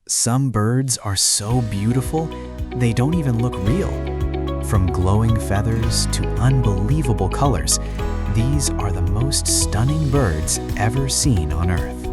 Some birds are so beautiful, they don't even look real. From glowing feathers to unbelievable colors, these are the most stunning birds ever seen on Earth.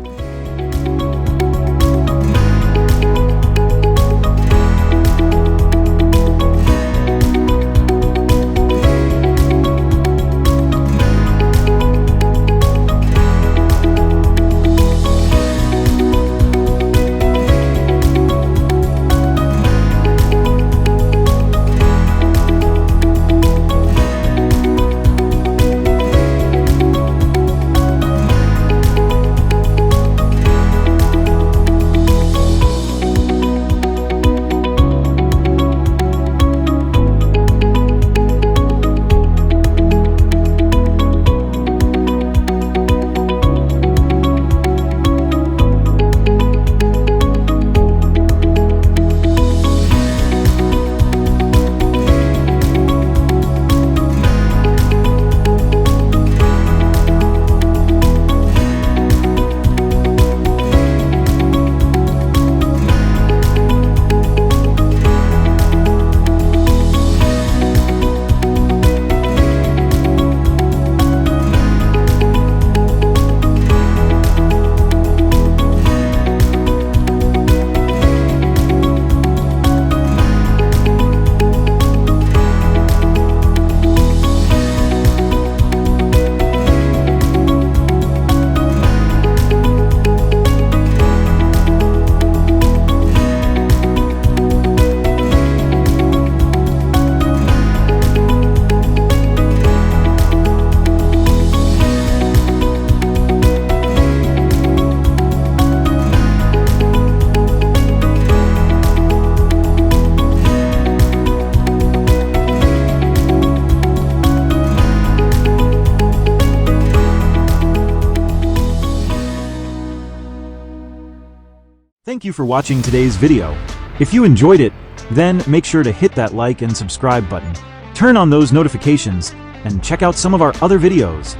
Thank you for watching today's video. If you enjoyed it, then make sure to hit that like and subscribe button. Turn on those notifications and check out some of our other videos.